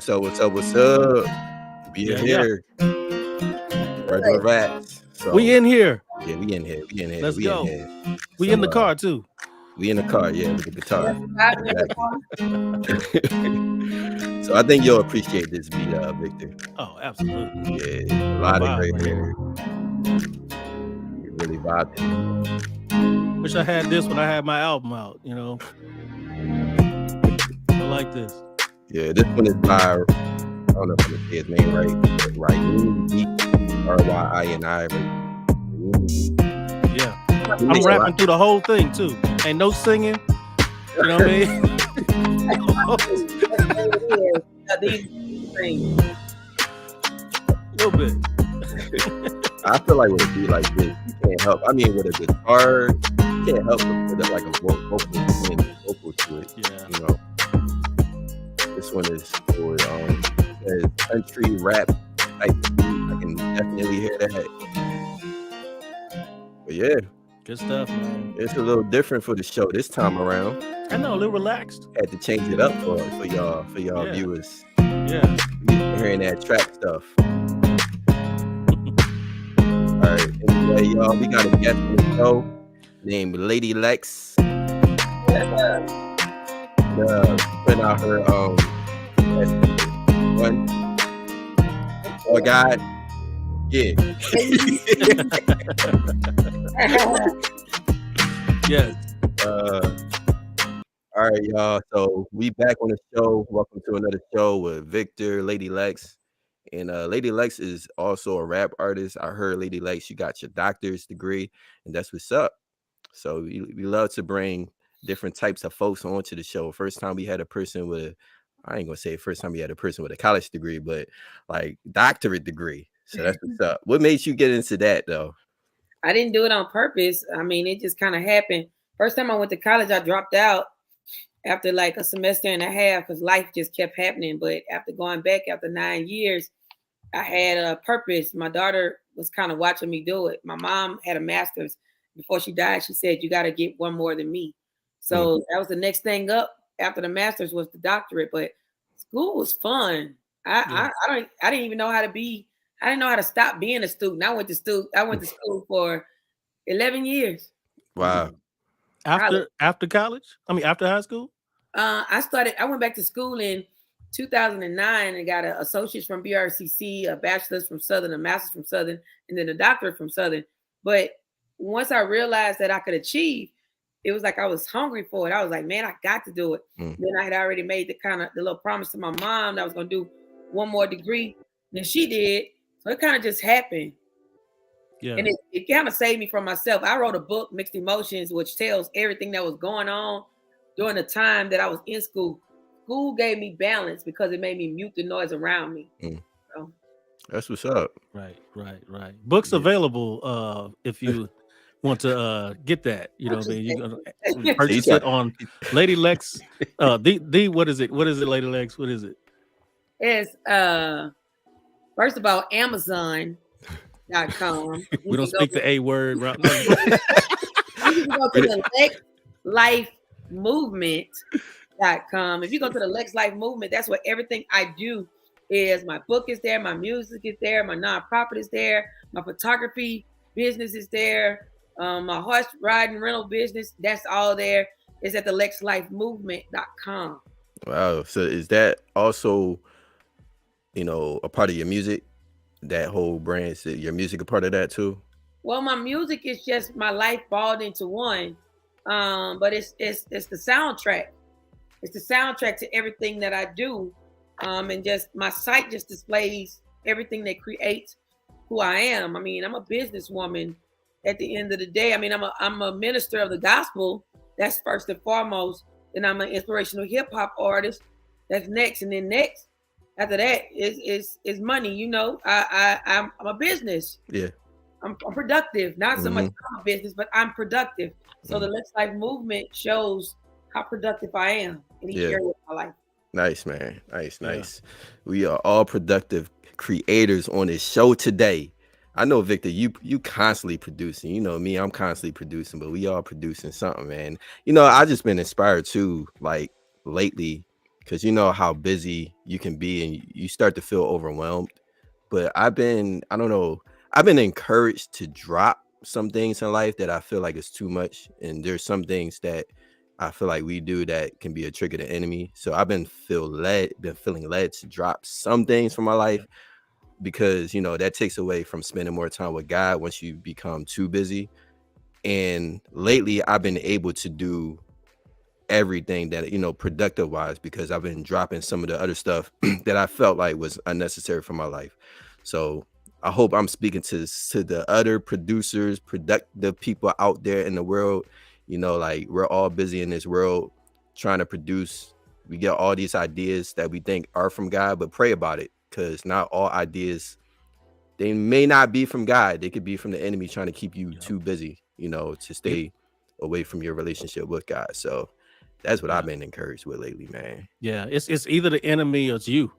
What's up? We in here. Regular Raps. So We in here. Yeah, we in here. Let's we go. In here. We in the car too. We in the car, yeah, with the guitar. Exactly. So I think you'll appreciate this beat, Victor. Oh, absolutely. Yeah, a lot of great hair. You really vibing. Wish I had this when I had my album out, I like this. Yeah, this one is by, I don't know if I'm gonna say his name right. RYINI. Yeah. I'm rapping through the whole thing too. Ain't no singing. You know what I mean? A little bit. I feel like with a beat like this, you can't help. I mean, with a guitar, you can't help but put like a vocal to it. Yeah. This one is for country rap type beat. I can definitely hear that. But yeah, good stuff, man. It's a little different for the show this time around. I know, a little relaxed. Had to change it up for y'all viewers. Yeah. Hearing that trap stuff. All right. Anyway, y'all, we got a guest on the show named Lady Lex. Putting out her one. Oh God. Yeah. Yes. All right, y'all. So we back on the show. Welcome to another show with Victor, Lady Lex. And Lady Lex is also a rap artist. I heard, Lady Lex, you got your doctor's degree, and that's what's up. So we love to bring different types of folks onto the show. First time we had a person with, I ain't gonna say first time we had a person with a college degree, but like doctorate degree. So that's what's up. What made you get into that though? I didn't do it on purpose. I mean, it just kind of happened. First time I went to college, I dropped out after like a semester and a half because life just kept happening. But after going back after 9 years, I had a purpose. My daughter was kind of watching me do it. My mom had a master's. Before she died, she said, you got to get one more than me. So that was the next thing up after the master's was the doctorate. But school was fun. I didn't even know how to be. I didn't know how to stop being a student. I went to school for 11 years. Wow. After college? I mean, after high school? I went back to school in 2009 and got an associate's from BRCC, a bachelor's from Southern, a master's from Southern, and then a doctorate from Southern. But once I realized that I could achieve, it was like I was hungry for it. I was like, man, I got to do it. Then I had already made the little promise to my mom that I was going to do one more degree. And she did. So it kind of just happened. Yeah. And it kind of saved me from myself. I wrote a book, Mixed Emotions, which tells everything that was going on during the time that I was in school. School gave me balance because it made me mute the noise around me. So. That's what's up. Right. Books available if you want to get that. You know what I mean? You're going to purchase it on Lady Lex. What is it? What is it, Lady Lex? What is it? It's first of all, Amazon.com. We don't speak the A word. Right? You can go to the Lex Life Movement.com. If you go to the Lex Life Movement, that's where everything I do is. My book is there, my music is there, my nonprofit is there, my photography business is there, my horse riding rental business, that's all there. It's at the LexLifeMovement.com. Wow. So is that also, a part of your music? That whole brand, is your music a part of that too? Well, my music is just my life balled into one. But it's the soundtrack. It's the soundtrack to everything that I do. And just my site just displays everything that creates who I am. I mean, I'm a businesswoman at the end of the day. I mean, I'm a minister of the gospel. That's first and foremost. Then I'm an inspirational hip hop artist. That's next. And then next after that is money. I'm a business. Yeah. I'm productive. Not so much I'm a business, but I'm productive. So the Lex Life Movement shows how productive I am in each area of my life. Nice, man. Nice. We are all productive creators on this show today. I know, Victor, you constantly producing. You know me, I'm constantly producing, but we all producing something, man. I just been inspired too, like lately, because you know how busy you can be and you start to feel overwhelmed. But I don't know, I've been encouraged to drop some things in life that I feel like is too much. And there's some things that I feel like we do that can be a trick of the enemy. So I've been feeling led to drop some things from my life because, you know, that takes away from spending more time with God once you become too busy. And lately I've been able to do everything that, you know, productive wise, because I've been dropping some of the other stuff that I felt like was unnecessary for my life. So I hope I'm speaking to the other producers, productive people out there in the world. You know, like, we're all busy in this world trying to produce. We get all these ideas that we think are from God, but pray about it, because not all ideas, they may not be from God. They could be from the enemy trying to keep you too busy, you know, to stay away from your relationship with God. So that's what I've been encouraged with lately, man. Yeah, it's either the enemy or it's you.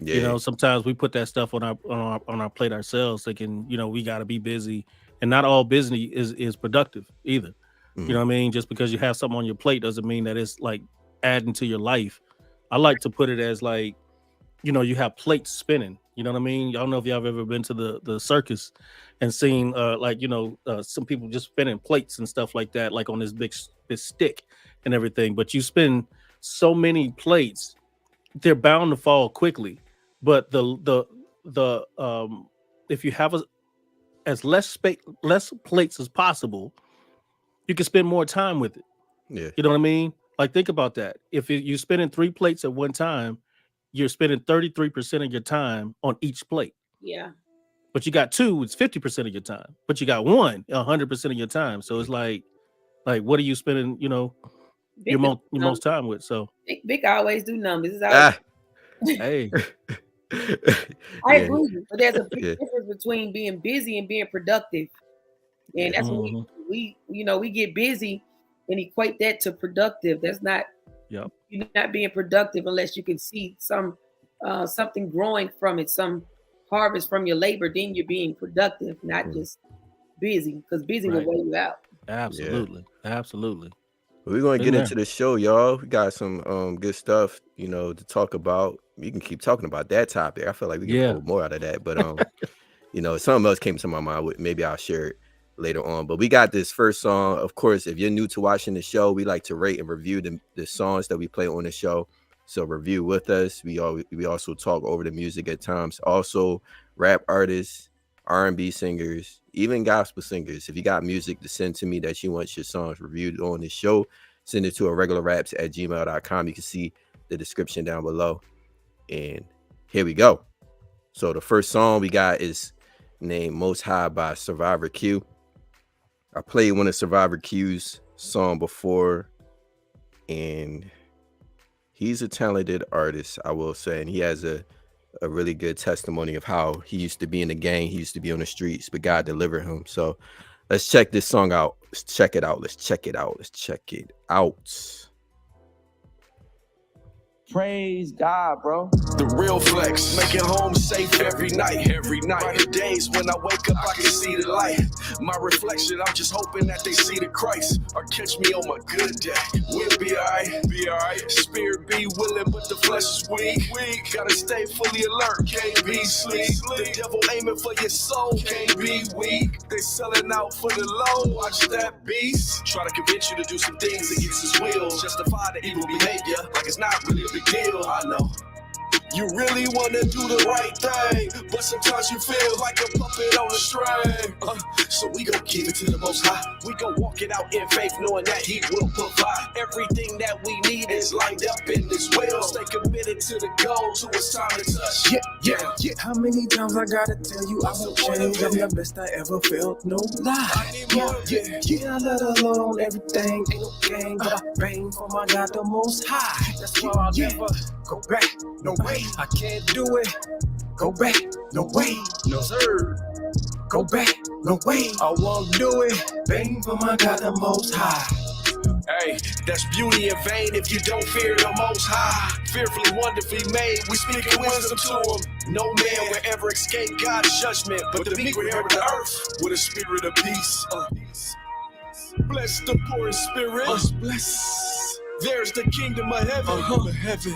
Yeah. You know, sometimes we put that stuff on our plate ourselves, thinking, you know, we got to be busy, and not all busy is productive either. You know what I mean? Just because you have something on your plate doesn't mean that it's like adding to your life. I like to put it as like, you know, you have plates spinning. You know what I mean? Y'all know if y'all have ever been to the circus and seen like, you know, some people just spinning plates and stuff like that, like on this big stick and everything. But you spin so many plates, they're bound to fall quickly. But the if you have as less plates as possible, you can spend more time with it. Yeah. You know what I mean? Like, think about that. If you're spinning 3 plates at one time, you're spending 33% of your time on each plate. Yeah. But you got 2, it's 50% of your time. But you got 1, 100% of your time. So it's like what are you spending, you know, your most time with? So Vic always do numbers. Hey. I agree, but there's a big difference between being busy and being productive. And that's when we get busy and equate that to productive. That's not, you're not being productive unless you can see something growing from it, some harvest from your labor. Then you're being productive, not just busy, because busy will wear you out. Absolutely. We're going to get into the show, y'all. We got some good stuff, you know, to talk about. We can keep talking about that topic. I feel like we can pull more out of that, but you know, something else came to my mind. Maybe I'll share it later on. But we got this first song. Of course, if you're new to watching the show, we like to rate and review the songs that we play on the show. So review with us. We also talk over the music at times. Also, rap artists, R&B singers, even gospel singers. If you got music to send to me that you want your songs reviewed on the show, send it to irregularraps@gmail.com. You can see the description down below. And here we go. So the first song we got is named Most High by Survivor Q. I played one of Survivor Q's song before, and he's a talented artist, I will say, and he has a really good testimony of how he used to be in the gang, he used to be on the streets, but God delivered him. So let's check this song out. Let's check it out. Praise God, bro. The real flex, making home safe every night. Brighter days when I wake up, I can see the light. My reflection, I'm just hoping that they see the Christ, or catch me on my good day. We'll be alright. Spirit be willing, but the flesh is weak. Gotta stay fully alert, can't be sleep. The devil aiming for your soul, can't be weak. They selling out for the low, watch that beast. Try to convince you to do some things against his will. Justify the evil behavior like it's not really a big deal. I know you really wanna do the right thing, but sometimes you feel like a puppet on a string. So we gon' give it to the Most High. We gon' walk it out in faith, knowing that He will provide. Everything that we need is lined up in this will. Stay committed to the goal till it's time to touch. Yeah. How many times I gotta tell you I won't change? I'm the best I ever felt, no lie. Yeah, I let alone everything. Ain't no game, but I bang for my God, the Most High. That's why I'll never go back. No way, I can't do it. Go back, no way, no sir. Go back, no way, I won't do it. Bang for my God, the Most High. Hey, that's beauty in vain if you don't fear the Most High. Fearfully, wonderfully made, we speak in wisdom to Him. No man will ever escape God's judgment, but the meek will inherit the earth with a spirit of peace. Bless the poor in spirit. Bless. There's the kingdom of heaven.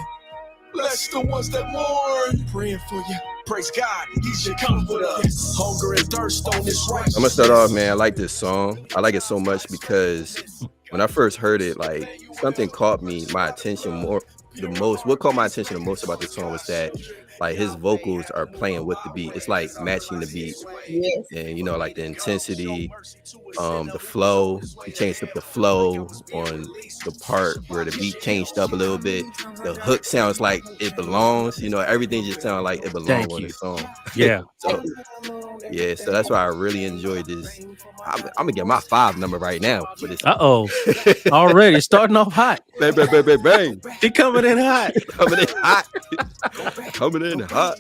Bless the ones that mourn. Praying for you. Praise God, He's your comforter. Hunger and thirst on this right. I'm gonna start off, man. I like this song. I like it so much because when I first heard it, like something caught my attention the most. What caught my attention the most about this song was that like his vocals are playing with the beat. It's like matching the beat. Yes. And you know, like the intensity, the flow. He changed up the flow on the part where the beat changed up a little bit. The hook sounds like it belongs. You know, everything just sounds like it belongs on the song. Yeah. So that's why I really enjoyed this. I'm gonna get my 5 number right now for this. Already starting off hot. Bang, bang, bang, bang, bang. He coming in hot. Coming in hot. Coming in hot.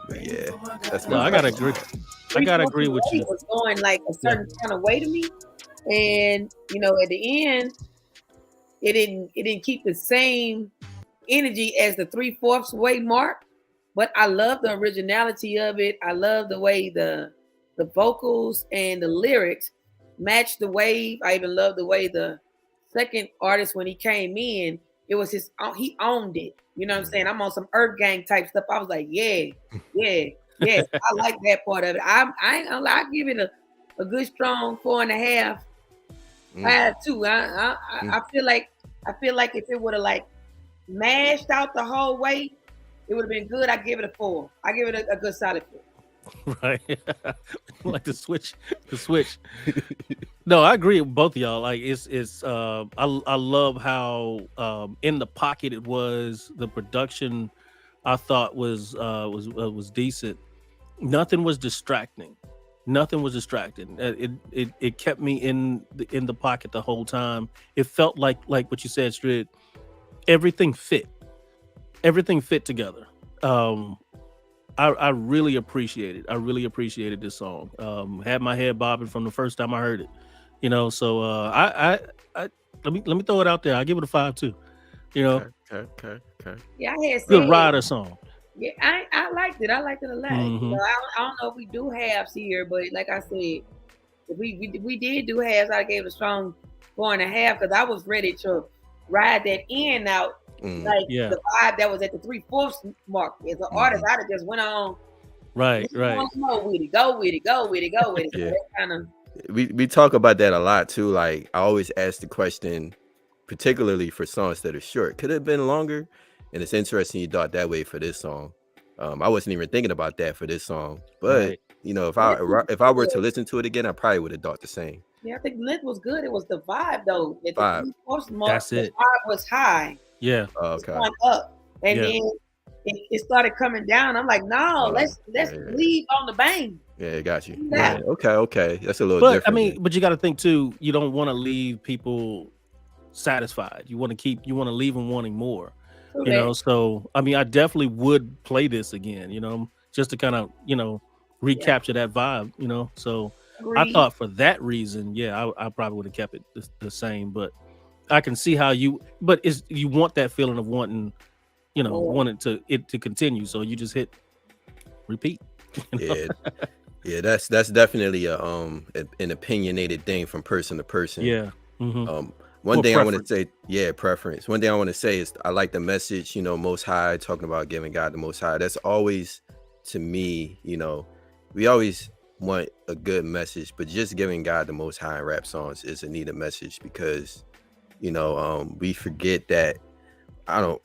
But yeah, that's I gotta agree. I gotta agree with you. It was going like a certain kind of way to me, and you know, at the end, it didn't keep the same energy as the 3/4 way mark. But I love the originality of it. I love the way the vocals and the lyrics match the wave. I even love the way the second artist, when he came in, it was he owned it. You know what I'm saying? I'm on some Earth Gang type stuff. I was like, yeah. I like that part of it. I ain't gonna lie, I give it a good strong 4.5. I had 2. I feel like if it would have like mashed out the whole way, it would have been good. I give it a 4. I give it a good solid 4. Right. Like the switch. No, I agree with both of y'all. Like it's I love how in the pocket it was. The production I thought was decent. Nothing was distracting. It kept me in the pocket the whole time. It felt like what you said, Strid. Everything fit together. I really appreciated this song. Had my head bobbing from the first time I heard it, you know. So I let me throw it out there. I give it a 5 too. You know. Okay. Yeah, I had good rider song. Yeah, I liked it. I liked it a lot. Mm-hmm. You know, I don't know if we do halves here, but like I said, if we did do halves, I gave it a strong 4.5 because I was ready to ride that in out. The vibe that was at the 3/4 mark as an artist, I'd have just went on. Right. Go with it. Yeah. So kind of. We talk about that a lot too. Like I always ask the question, particularly for songs that are short, could it have been longer? And it's interesting you thought that way for this song. I wasn't even thinking about that for this song, but you know, if I were to listen to it again, I probably would have thought the same. Yeah, I think length was good. It was the vibe though. At the 3/4 mark, that's it. The vibe was high. Yeah. Okay. It was up, and then it started coming down. I'm like, no, let's leave on the bang. Yeah, got you. Yeah. Okay. That's a little But different. I mean, but you got to think too. You don't want to leave people satisfied. You want to leave them wanting more. Okay. You know. So I mean, I definitely would play this again. You know, just to kind of recapture that vibe. You know. So I thought for that reason, I probably would have kept it the same. But I can see how you want that feeling of wanting it to continue. So you just hit repeat. Yeah, that's definitely an opinionated thing from person to person. Yeah. Mm-hmm. One thing I want to say, preference. One thing I want to say is I like the message, Most High, talking about giving God the Most High. That's always, to me, we always want a good message, but just giving God the Most High in rap songs is a needed message because, we forget that a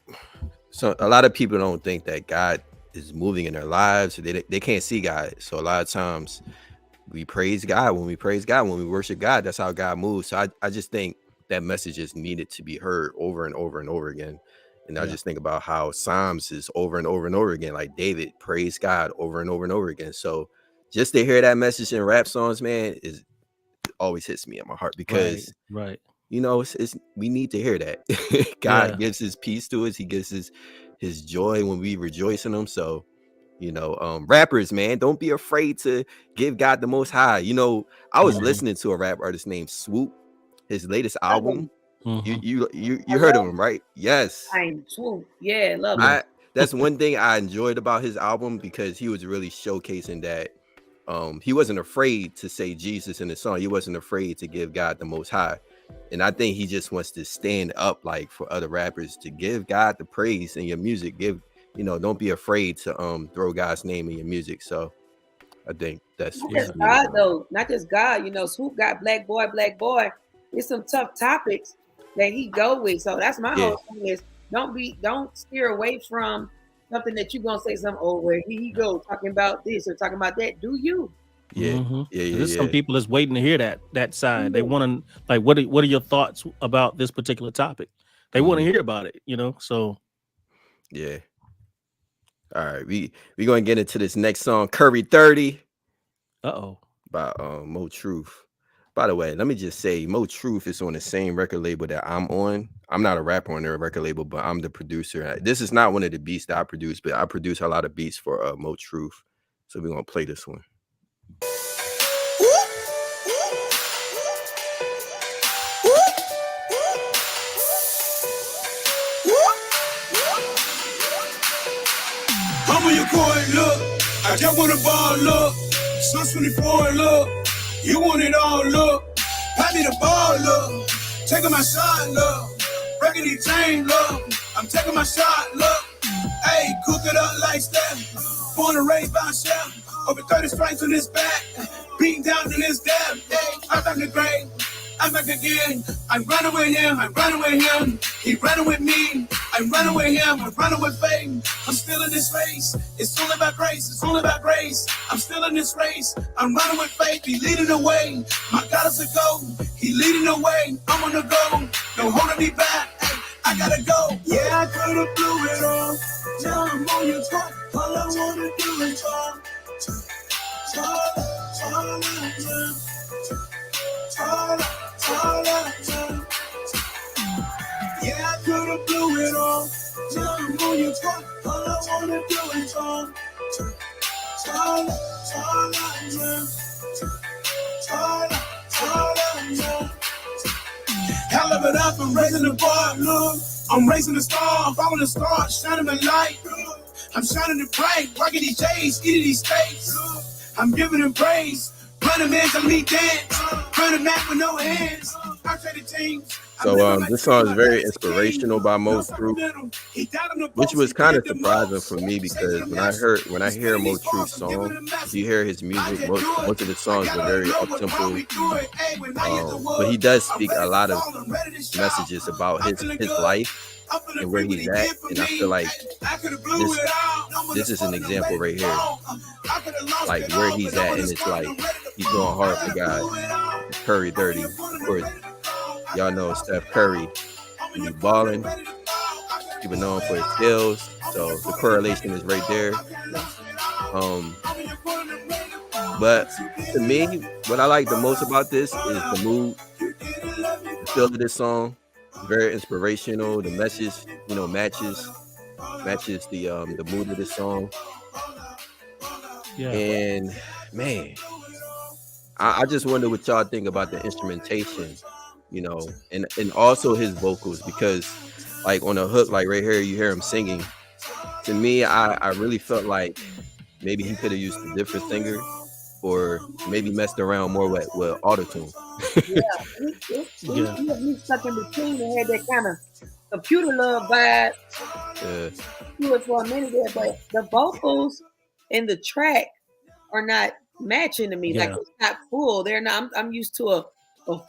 lot of people don't think that God is moving in their lives. They can't see God. So a lot of times we praise God. When we worship God, that's how God moves. So I just think that message is needed to be heard over and over and over again. And I just think about how Psalms is over and over and over again. Like David praised God over and over and over again. So just to hear that message in rap songs, man, it always hits me in my heart because right. We need to hear that. God gives his peace to us. He gives his joy when we rejoice in him. So, rappers, man, don't be afraid to give God the Most High. I was listening to a rap artist named Swoop, his latest album. Mm-hmm. You heard of him, right? Yes. I'm Swoop. Yeah, love it. That's one thing I enjoyed about his album because he was really showcasing that he wasn't afraid to say Jesus in the song. He wasn't afraid to give God the Most High. And I think he just wants to stand up like for other rappers to give God the praise in your music. Don't be afraid to throw God's name in your music. So I think that's not just God though, not just God. Swoop got black boy. It's some tough topics that he go with. So that's my whole thing is don't steer away from something that you're gonna say something, oh, where he go talking about this or talking about that. Do you? There's some people that's waiting to hear that side. They want to like, what are your thoughts about this particular topic? They want to hear about it, So yeah. All right, we gonna get into this next song, Curry 30. By Mo Truth. By the way, let me just say, Mo Truth is on the same record label that I'm on. I'm not a rapper on their record label, but I'm the producer. This is not one of the beats that I produce, but I produce a lot of beats for Mo Truth. So we're gonna play this one. Humble your coin, look. I just want to ball, look. Sun 24, look. You want it all, look. Pass me the ball, look. Taking my shot, look. Breaking these chains, look. I'm taking my shot, look. Hey, cook it up like that. Born and raised by chef. Over 30 stripes on his back. Beating down to his death. Hey, I'm back to grave. I'm back again. I'm running with him. I'm running with him. He running with me. I'm running with him. I'm running with fame. I'm still in this race. It's only about grace. It's only about grace. I'm still in this race. I'm running with faith. He leading the way. My God is a go. He leading the way. I'm on the go. No holding me back. Hey, I gotta go. Yeah, I could have blew it all. Now I'm on your top. All I wanna do is talk. Yeah, I could have blew it all. Now I'm on your top. All I wanna do is talk. Hell of it up, I'm raising the bar, look. I'm raising the star, following the star, shining my light. I'm shining it bright, rocking these J's, eating these steaks. I'm giving him praise. Running man to me dance. Running man with no hands. I trade the teams. So this song is very inspirational by Mo Truth, which was kind of surprising for me because when I hear Mo Truth's song, if you hear his music, most of the songs are very up tempo. But he does speak a lot of messages about his life and where he's at, and I feel like this is an example right here, like where he's at, and it's like he's going hard for God. Curry 30, of course. Y'all know Steph Curry, he be balling, even known for his skills, so the correlation is right there. But to me, what I like the most about this is the mood, the feel of this song. Very inspirational. The message, matches the mood of the song. Yeah. And man, I just wonder what y'all think about the instrumentation, and also his vocals, because like on the hook, like right here, you hear him singing. To me, I really felt like maybe he could have used a different singer, or maybe messed around more with autotune. He stuck in between and had that kind of computer love vibe. Do it for a minute there, but the vocals and the track are not matching to me. Like it's not full. They're not. I'm used to a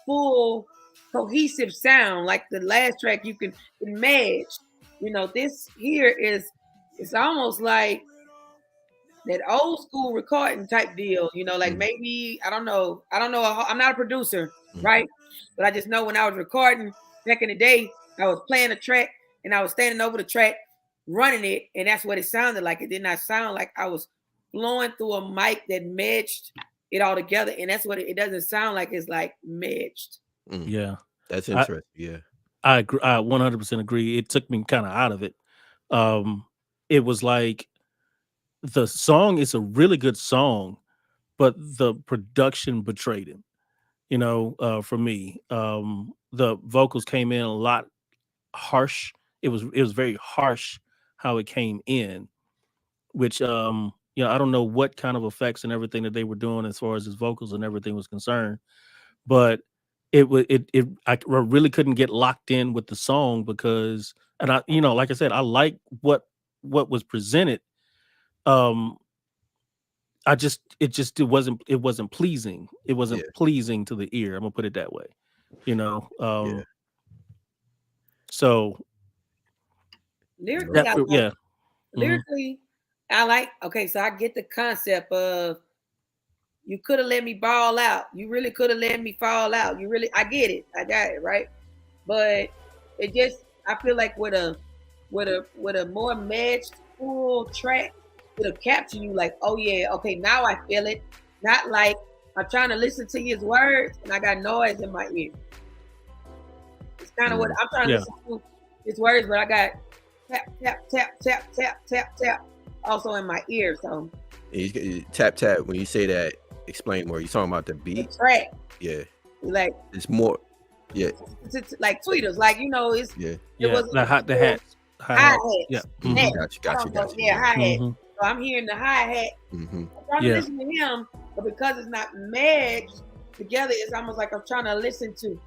full cohesive sound. Like the last track, you can match. This here it's almost like that old school recording type deal, like maybe, I don't know. I'm not a producer, right? But I just know when I was recording back in the day, I was playing a track and I was standing over the track, running it. And that's what it sounded like. It did not sound like I was blowing through a mic that matched it all together. And that's what it doesn't sound like. It's like matched. Yeah. That's interesting. I agree. I 100% agree. It took me kind of out of it. It was like, the song is a really good song, but the production betrayed him. For me, the vocals came in a lot harsh. It was very harsh how it came in, which I don't know what kind of effects and everything that they were doing as far as his vocals and everything was concerned, but I really couldn't get locked in with the song because, and I, like I said, I like what was presented. It wasn't pleasing. It wasn't pleasing to the ear. I'm gonna put it that way. So lyrically, lyrically, I like. Okay, so I get the concept of you could have let me ball out. You really could have let me fall out. I get it. I got it right. But it just, I feel like with a more matched full track, it'll capture you like, oh yeah, okay, now I feel it. Not like I'm trying to listen to his words and I got noise in my ear. It's kind of what I'm trying to listen to his words, but I got tap, tap, tap, tap, tap, tap, tap also in my ear. So tap, tap, when you say that, explain more. You talking about the beat? The track. Yeah. Like it's more. Yeah. It's like tweeters, like it's it was the hat. Hi-hat. Yeah. Gotcha. Yeah, hi-hat. So I'm hearing the hi-hat. I'm trying to listen to him, but because it's not matched together, it's almost like I'm trying to listen to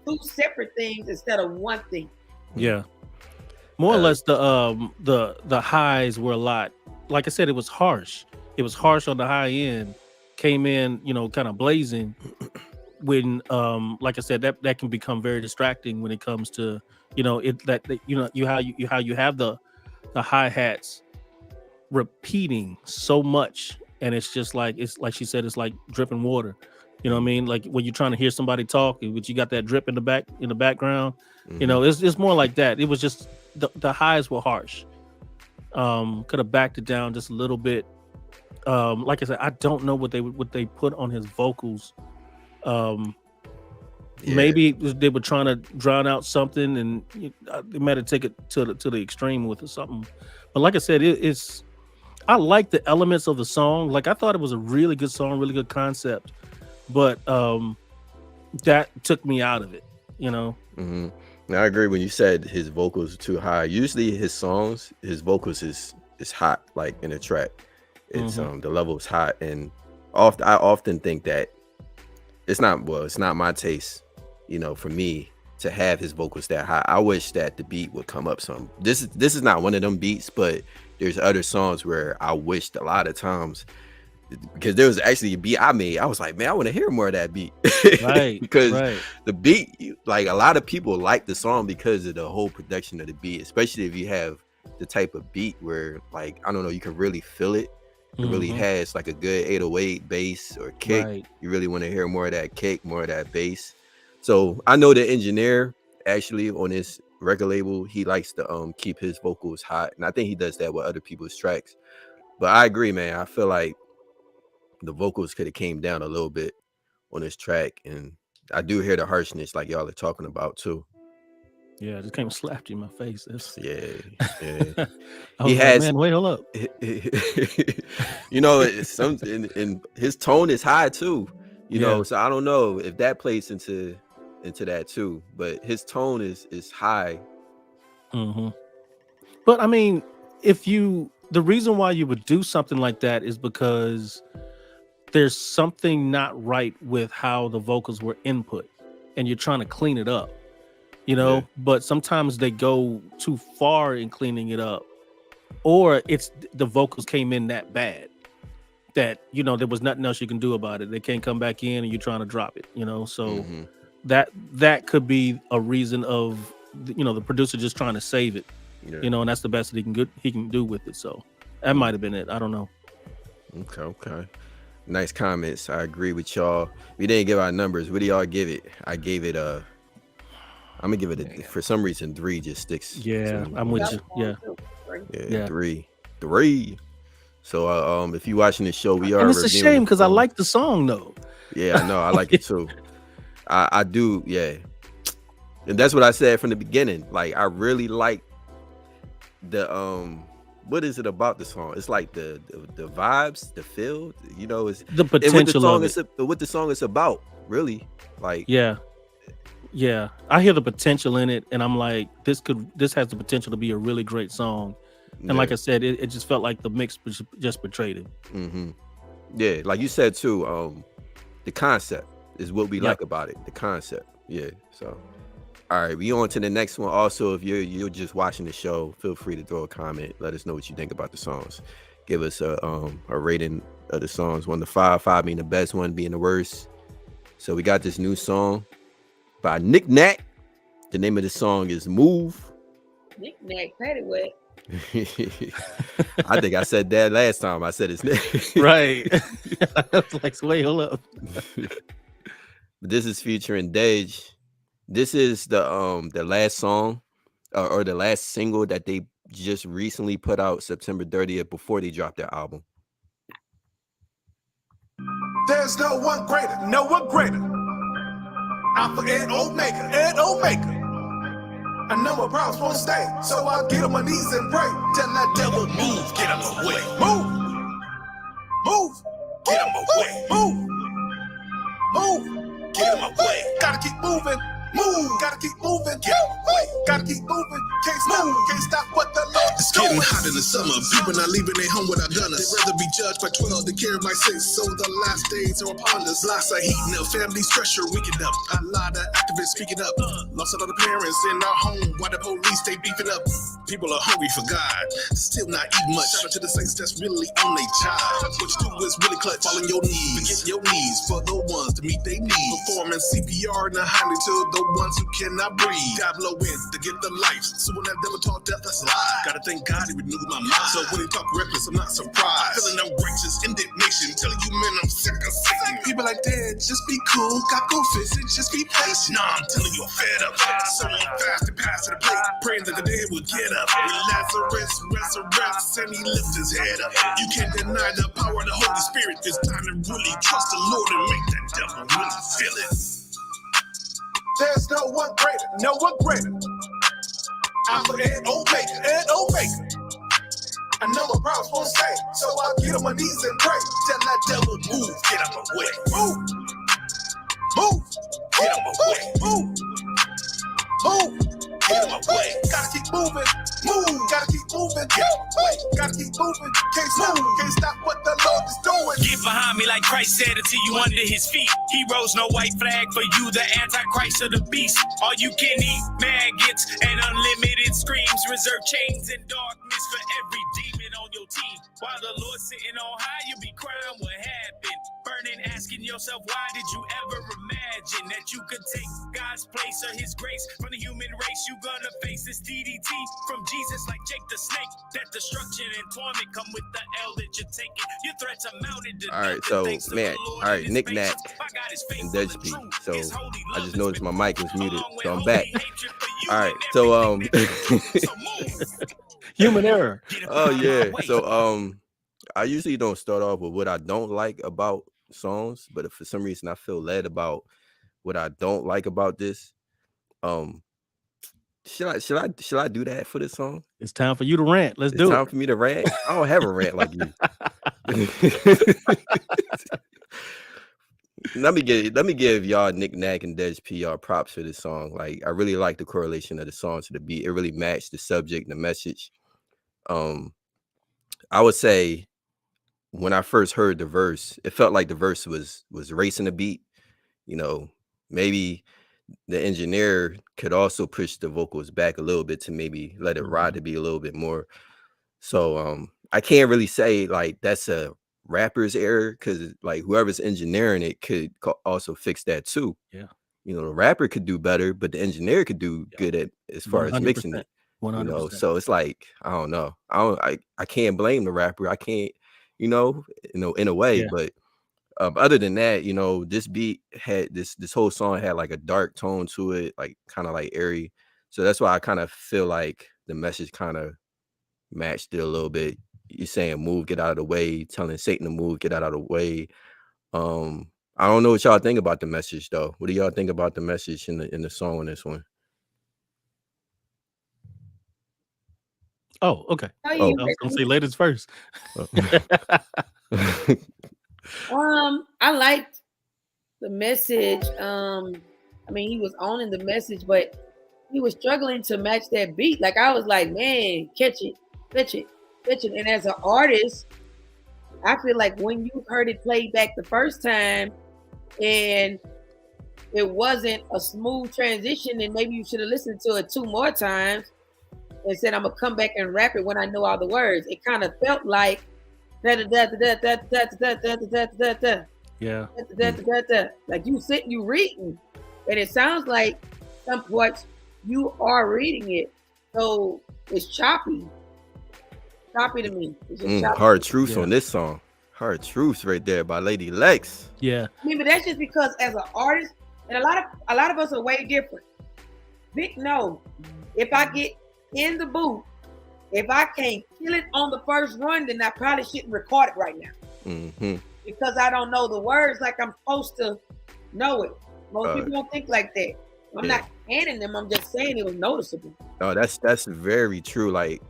two separate things instead of one thing. Yeah. More or less the highs were a lot. Like I said, it was harsh. It was harsh on the high end. Came in, kind of blazing. When like I said, that can become very distracting when it comes to how you have the hi-hats repeating so much, and it's like she said, it's like dripping water. You know what I mean? Like when you're trying to hear somebody talk, but you got that drip in the background. It's more like that. It was just the highs were harsh. Could have backed it down just a little bit. Like I said, I don't know what they put on his vocals. Maybe they were trying to drown out something, and they might have taken it to the extreme with something. But like I said, I like the elements of the song. Like I thought it was a really good song, really good concept, but that took me out of it. Now, I agree when you said his vocals are too high. Usually his songs, his vocals is hot, like in a track. It's the level is hot, and I often think that it's not my taste, for me to have his vocals that high. I wish that the beat would come up some. This is not one of them beats, but there's other songs where I wished a lot of times, because there was actually a beat I made. I was like, man, I want to hear more of that beat. Right. Because the beat, like a lot of people like the song because of the whole production of the beat, especially if you have the type of beat where, like, I don't know, you can really feel it. It really has like a good 808 bass or kick. Right. You really want to hear more of that kick, more of that bass. So I know the engineer actually on this record label, he likes to keep his vocals hot, and I think he does that with other people's tracks. But I agree, man. I feel like the vocals could have came down a little bit on this track, and I do hear the harshness like y'all are talking about too. Yeah, I just came and slapped you in my face. Yeah. He has, man, wait, hold up. And his tone is high too. So I don't know if that plays into that too. But his tone is high. But I mean, the reason why you would do something like that is because there's something not right with how the vocals were input, and you're trying to clean it up. But sometimes they go too far in cleaning it up, or it's the vocals came in that bad that there was nothing else you can do about it. They can't come back in, and you're trying to drop it. So that could be a reason of the producer just trying to save it. And that's the best that he can do with it. So that might have been it. I don't know. Okay. Nice comments. I agree with y'all. We didn't give our numbers. What do y'all give it? I gave it I'm gonna give it for some reason 3 just sticks. Yeah, I'm with you. Yeah. 3. So if you watching this show, we are. And it's a shame because I like the song though. Yeah, I know. I like it too. I do. Yeah, and that's what I said from the beginning. Like I really like the What is it about the song? It's like the vibes, the feel. It's the potential of it. What the song is about, really. Like Yeah, I hear the potential in it, and I'm like, this has the potential to be a really great song. And like I said, it just felt like the mix just betrayed it. Yeah, like you said too, the concept. is what we like about it, the concept. Yeah. So, all right, we on to the next one. Also, if you're just watching the show, feel free to throw a comment. Let us know what you think about the songs. Give us a rating of the songs, 1 to 5, 5 being the best, 1 being the worst. So we got this new song by Nick Nack. The name of the song is Move. Nick Nack, patty wet. I think I said that last time I said his name. Right. I was like, wait, hold up. But this is featuring Dej. This is the last song or the last single that they just recently put out September 30th before they dropped their album. There's no one greater, no one greater. Alpha and Omega, and Omega. I know my problems won't stay, so I'll get on my knees and pray. Tell that devil, move, get out my way. Move, move, get out my way. Move, move, get out my way. Gotta keep moving. Move, gotta keep moving, gotta keep moving, can't stop what the Lord is doing. Getting hot in the summer, people not leaving their home without gunners. They'd rather be judged by 12 than carry by 6, so the last days are upon us. Lots of heating up, family pressure weakened up. A lot of activists speaking up. Lost a lot of parents in our home, while the police they beefing up. People are hungry for God, still not eating much. Shout out to the saints that's really on their job. What you do is really clutch, fall on your knees. Forget your knees for the ones to meet their needs. Performing CPR in the highway to the ones who cannot breathe. God blow in to get the life. So when that devil talk death, that's a lie. Gotta thank God he renewed my mind. So when he talk reckless, I'm not surprised. Feeling outrageous indignation, telling you men I'm sick of Satan. People like that, just be cool, got go visit, just be patient. Nah, I'm telling you I'm fed up. Someone fast and pass to the plate, praying that the dead will get up. When Lazarus resurrects and he lifts his head up. You can't deny the power of the Holy Spirit. It's time to really trust the Lord and make that devil really feel it. There's no one greater, no one greater. Alpha and Omega, and Omega. I know my problems won't stay, so I'll get on my knees and pray. Tell that devil, move, get out my way. Move, move, get out my way. Move, move, get out my way. Gotta keep moving, move, gotta keep moving, gotta keep moving. Can't stop what the Lord is doing. Get behind me like Christ said until you under his feet. Heroes, no white flag for you, the antichrist of the beast. All you can eat, maggots, and unlimited screams. Reserve chains and darkness for every demon on your team. While the Lord's sitting on high, you be crying what happened. Burning, asking yourself, why did you ever imagine that you could take God's place or his grace from the human race? You gonna face this DDT from Jesus like Jake the Snake. That destruction and torment come with the L that you're taking. Your threats are mounted to all right, so man, all right, Nick Nack and Dej P. So I just noticed my mic was muted, so I'm back. All right, so human error. Oh yeah, so I usually don't start off with what I don't like about songs, but if for some reason I feel led about what I don't like about this, should I do that for this song? It's time for you to rant. Let's do it. It's time for me to rant. I don't have a rant like you. Let me give y'all Nick Nack and Dej P props for this song. Like, I really like the correlation of the song to the beat. It really matched the subject and the message. I would say when I first heard the verse, it felt like the verse was racing the beat. You know, maybe the engineer could also push the vocals back a little bit to maybe let it ride to be a little bit more. So I can't really say like that's a rapper's error, because like whoever's engineering it could also fix that too. Yeah, you know, the rapper could do better, but the engineer could do good at as far as mixing it. 100%. You know, so it's like I don't know. I can't blame the rapper. I can't, in a way, but other than that, this beat had this whole song had like a dark tone to it, like kind of like airy. So that's why I kind of feel like the message kind of matched it a little bit. You're saying move, get out of the way, telling Satan to move, get out of the way. I don't know what y'all think about the message though. What do y'all think about the message in the song on this one? Oh, okay. I was gonna say ladies first. I liked the message. He was owning the message, but he was struggling to match that beat. Like I was like, man, catch it. And as an artist, I feel like when you heard it played back the first time and it wasn't a smooth transition, and maybe you should have listened to it 2 more times and said, I'm gonna come back and rap it when I know all the words. It kind of felt like like you reading, and it sounds like some parts you are reading it, so it's choppy to me. It's just choppy. Hard Truths on this song. Hard Truths right there by Lady Lex. Yeah. I mean, but that's just because as an artist, and a lot of us are way different. Vic, no, if I get in the booth, if I can't kill it on the first run, then I probably shouldn't record it right now. Because I don't know the words like I'm supposed to know it. Most people don't think like that. I'm not canning them. I'm just saying it was noticeable. Oh, that's very true. Like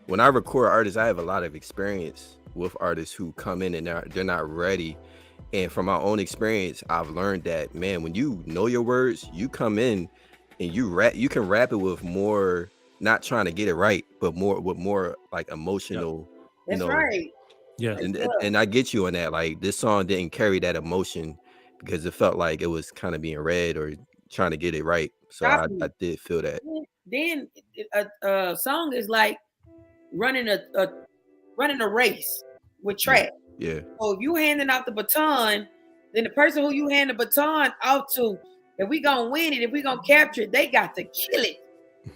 when I record artists, I have a lot of experience with artists who come in and they're not ready. And from my own experience, I've learned that, man, when you know your words, you come in and you can rap it with more, not trying to get it right, but with more like emotional. That's right. Yeah. And I get you on that. Like this song didn't carry that emotion because it felt like it was kind of being read or trying to get it right. So I did feel that. Then a song is like running a race with track. Yeah. So if you handing out the baton, then the person who you hand the baton out to, if we gonna win it, if we gonna capture it, they got to kill it.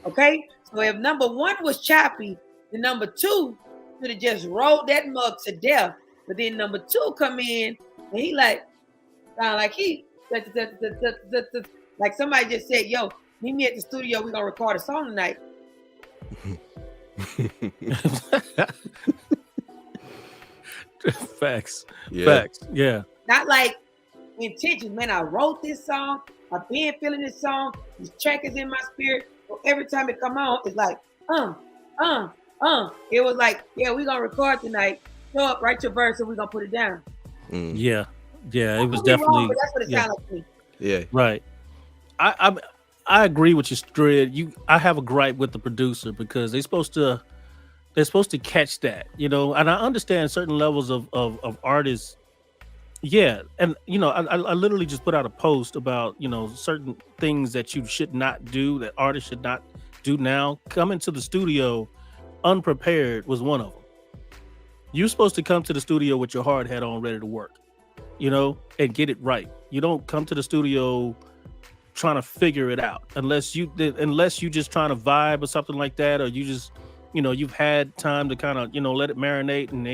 Okay. So if number 1 was choppy, then number 2 should have just rolled that mug to death. But then number 2 come in and he like sound like he like somebody just said, yo, meet me at the studio, we're gonna record a song tonight. Facts. Yeah. Not like intentions, man. I wrote this song, I've been feeling this song, this track is in my spirit. So every time it come on, it's like, It was like, yeah, we're gonna record tonight. Show up, write your verse, and we're gonna put it down. Yeah. It was definitely wrong, that's what it sounded like to me. Yeah. Right. I agree with you, Strid. I have a gripe with the producer because they're supposed to catch that, and I understand certain levels of artists. Yeah. And, I literally just put out a post about, certain things that you should not do, that artists should not do now. Coming to the studio unprepared was one of them. You're supposed to come to the studio with your hard hat on, ready to work, and get it right. You don't come to the studio trying to figure it out unless you just trying to vibe or something like that, or you just, you've had time to kind of, let it marinate and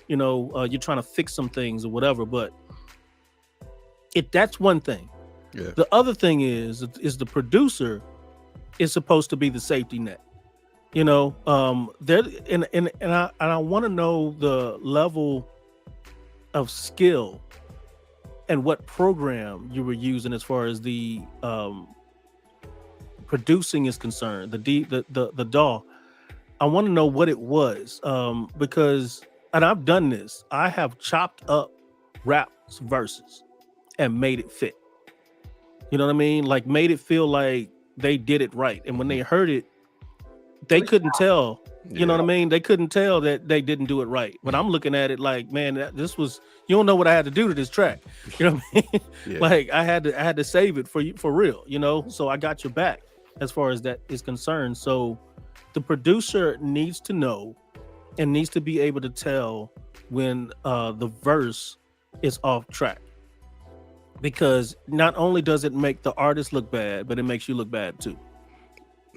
you're trying to fix some things or whatever. But that's one thing. Yeah. The other thing is the producer is supposed to be the safety net. There and I want to know the level of skill and what program you were using as far as the producing is concerned. The DAW. I want to know what it was because, and I've done this. I have chopped up raps verses and made it fit. You know what I mean? Like made it feel like they did it right. And when they heard it, they couldn't tell. You know what I mean? They couldn't tell that they didn't do it right. But I'm looking at it like, man, this was, you don't know what I had to do to this track. You know what I mean? Yeah. Like I had to save it for you, for real, so I got your back as far as that is concerned. So the producer needs to know and needs to be able to tell when the verse is off track, because not only does it make the artist look bad, but it makes you look bad too,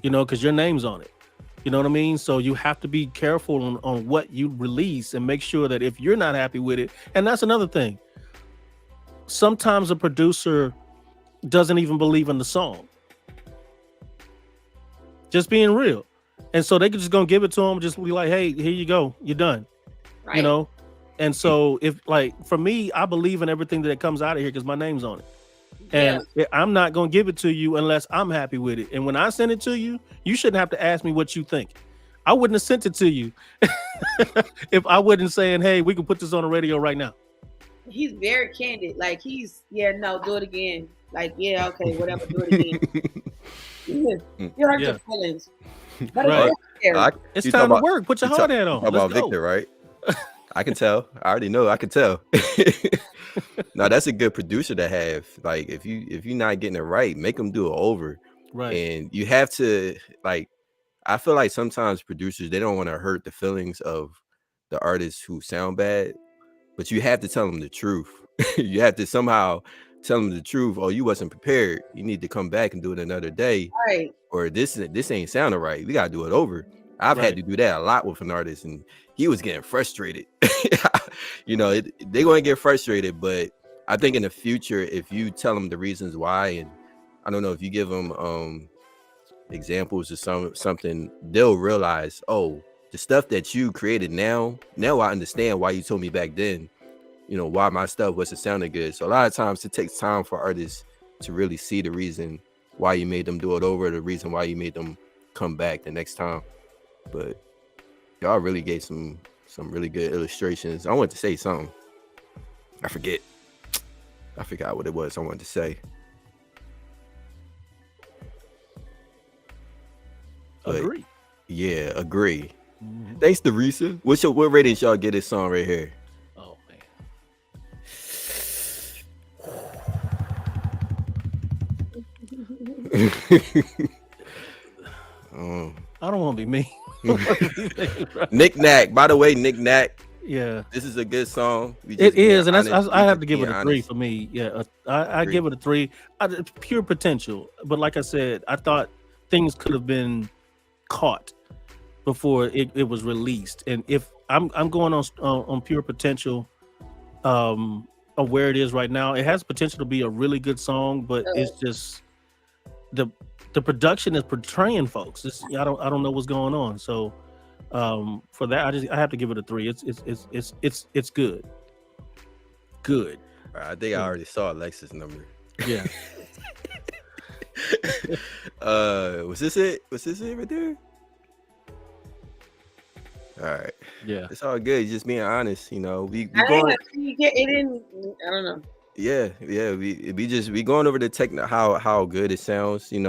because your name's on it. You know what I mean? So you have to be careful on what you release and make sure that if you're not happy with it, and that's another thing. Sometimes a producer doesn't even believe in the song. Just being real. And so they could just gonna give it to them, just be like, hey, here you go, you're done. Right. And so if, like, for me, I believe in everything that comes out of here because my name's on it. And I'm not going to give it to you unless I'm happy with it. And when I send it to you, you shouldn't have to ask me what you think. I wouldn't have sent it to you if I wasn't saying, hey, we can put this on the radio right now. He's very candid. Like no, do it again. Like, yeah, okay, whatever, do it again. You hurt your feelings. Right. It's time to work. Put your hard hat on. How about Victor, right? I can tell. I already know. I can tell. No, that's a good producer to have. Like, if you're not getting it right, make them do it over. Right. And you have to, like, I feel like sometimes producers, they don't want to hurt the feelings of the artists who sound bad, but you have to tell them the truth. You have to somehow tell them the truth. Oh, you wasn't prepared. You need to come back and do it another day. Right. Or this ain't sounding right. We gotta do it over. I've had to do that a lot with an artist, and he was getting frustrated. They're gonna get frustrated, but I think in the future, if you tell them the reasons why, and I don't know, if you give them examples or something, they'll realize, oh, the stuff that you created now I understand why you told me back then, why my stuff wasn't sounding good. So a lot of times it takes time for artists to really see the reason why you made them do it over, the reason why you made them come back the next time. But y'all really gave some really good illustrations. I wanted to say something. I forgot what it was I wanted to say. Agree. Yeah, agree. Mm-hmm. Thanks, Teresa. What ratings y'all get this song right here? Oh man. I don't want to be mean. Nick Nack. By the way, Nick Nack. Yeah, this is a good song. It is, and I have to give it a 3 for me. Yeah, I give it a 3. Pure potential, but like I said, I thought things could have been caught before it was released. And if I'm going on pure potential, of where it is right now, it has potential to be a really good song, but it's just the production is portraying folks. I don't know what's going on. So for that, I have to give it a 3. It's good. Good. I think I already saw Alexa's number. Yeah. Was this it? Was this it right there? All right. Yeah. It's all good. Just being honest, we going. It didn't. I don't know. Yeah. We going over the how good it sounds. Yeah.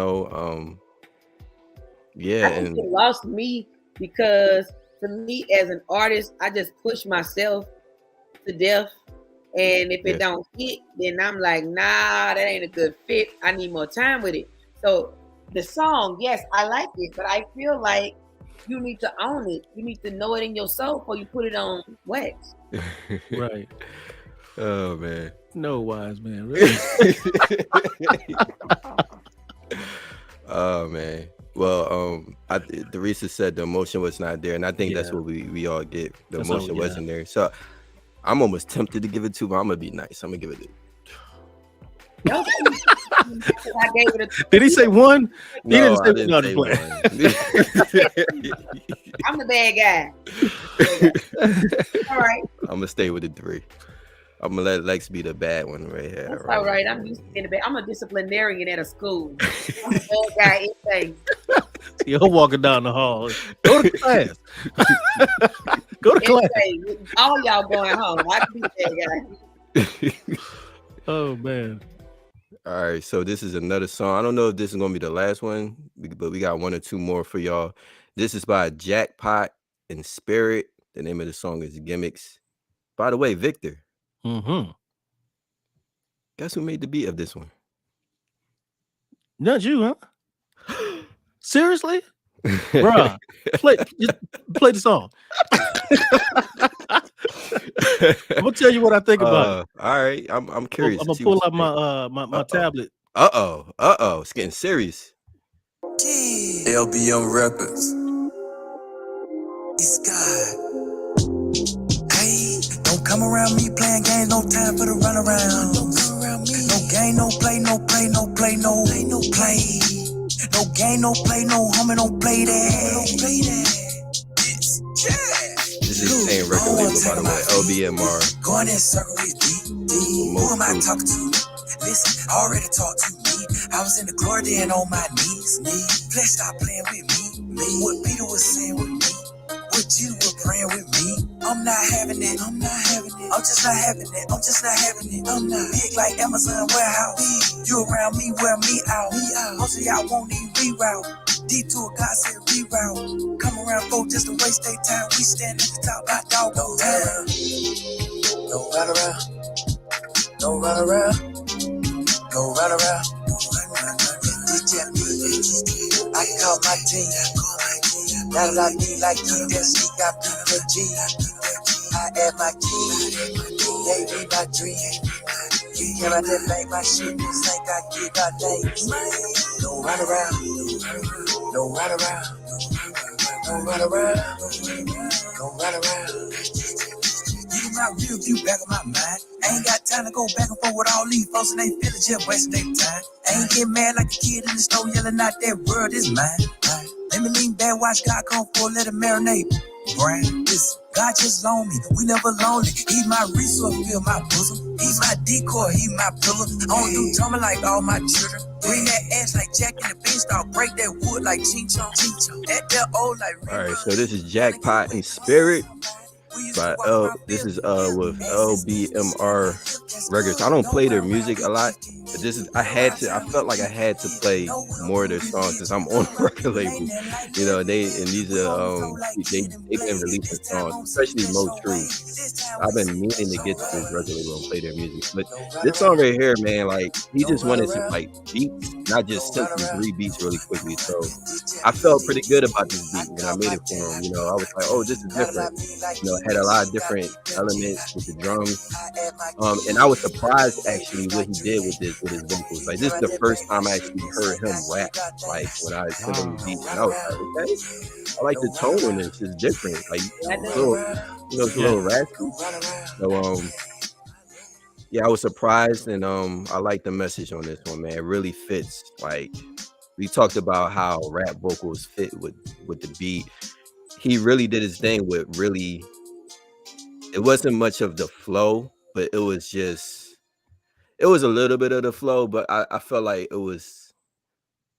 I think it lost me because for me as an artist, I just push myself to death. And if it don't hit, then I'm like, nah, that ain't a good fit. I need more time with it. So the song, yes, I like it, but I feel like you need to own it. You need to know it in your soul before you put it on wax. Right. Oh man. No wise man, really. Oh man. Well, Teresa said the emotion was not there, and I think that's what we all get. The emotion wasn't there. So I'm almost tempted to give it 2, but I'm gonna be nice. I'm gonna give it I gave it a 2. Did he say 1? No, he didn't say 1. I'm the bad guy. All right. I'm gonna stay with the 3. I'm gonna let Lex be the bad one right here. That's all right. I'm used to being the bad. I'm a disciplinarian at a school. I'm a bad guy in things. You're walking down the hall. Go to class. Go to class. All y'all going home. I can be that guy. Oh man. All right, so this is another song. I don't know if this is gonna be the last one, but we got 1 or 2 more for y'all. This is by Jackpot and Spirit. The name of the song is Gimmicks. By the way, Victor. Mm-hmm. Guess who made the beat of this one? Not you, huh? Seriously? Bruh, play the song. I'm gonna tell you what I think about it. All right, I'm curious. I'm gonna pull up my tablet. It's getting serious. LBM Records. It's God. Hey, don't come around me playing games, no time for the run around. Don't come around me. No game, no play, no play, no play, no play, no play. No game, no play, no homie, don't play that. Don't play that. It's This is the same record label, by the way, LBMR. Going in circle with D. Who am I talking to? Listen, already talked to me. I was in the garden on my knees. Please stop playing with me. What Peter was saying with me. What you were praying with me. I'm not having it. I'm just not having it. I'm not big like Amazon warehouse. You around me, wear me out. Most of y'all won't even reroute. Detour, God said reroute. Come around, go just to waste their time. We stand at the top, hot dog, no time. No run around. No run around. No run around. I call my team. Now that I be like you, that she got P-G. I add my key. They read my dream. Can I just make my shit just like I get my names? No run around. No run around. No run around. No run around. Look at my real view back of my mind. I ain't got time to go back and forth with all these folks and they feelings just wasting their time. I ain't get mad like a kid in the store yelling out that world is mine. Let me lean back, watch God come forth, let it marinate. Brain, listen, God just loaned me, we never lonely. He's my resource, fill my bosom. He's my decoy, he's my pillar. I don't do drama like all my children. Bring that ass like Jack in the Beanstalk. Break that wood like Ching-Chong. That old like. All right, so this is Jackpot in Spirit. By this is with LBMR Records. I don't play their music a lot, but this is I felt like I had to play more of their songs since I'm on the record label. You know, these are they've been releasing songs, especially Mo True. I've been meaning to get to this record label and play their music. But this song right here, man, like he just wanted some like beats, not just simply 3 beats really quickly. So I felt pretty good about this beat when I made it for him. You know, I was like, oh, this is different. You know, had a lot of different elements with the drums, and I was surprised actually what he did with his vocals. Like this is the first time I actually heard him rap. Like when I sent him the beat, and I was like, okay, I like the tone in this. It's different. Like it's a little raspy. So yeah, I was surprised, and I like the message on this one, man. It really fits. Like we talked about how rap vocals fit with the beat. He really did his thing with really. It wasn't much of the flow, but it was a little bit of the flow, but I felt like it was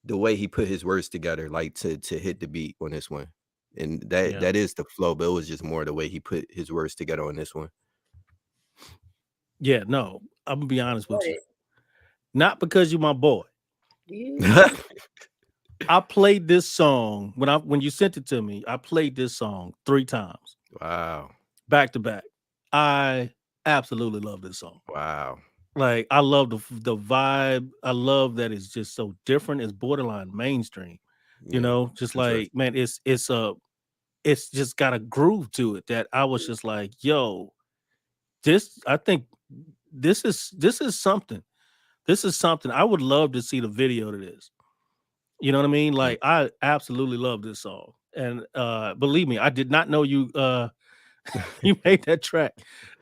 the way he put his words together, like to hit the beat on this one. And that is the flow, but it was just more the way he put his words together on this one. Yeah, no, I'm gonna be honest with you. Not because you're my boy. I played this song when you sent it to me. I played this song 3 times. Wow. Back to back. I absolutely love this song. Wow. Like I love the vibe. I love that it's just so different. It's borderline mainstream. You know, just like man, it's just got a groove to it that I was just like, yo, I think this is something. This is something. I would love to see the video to this. You know what I mean? Like I absolutely love this song. And believe me, I did not know you you made that track.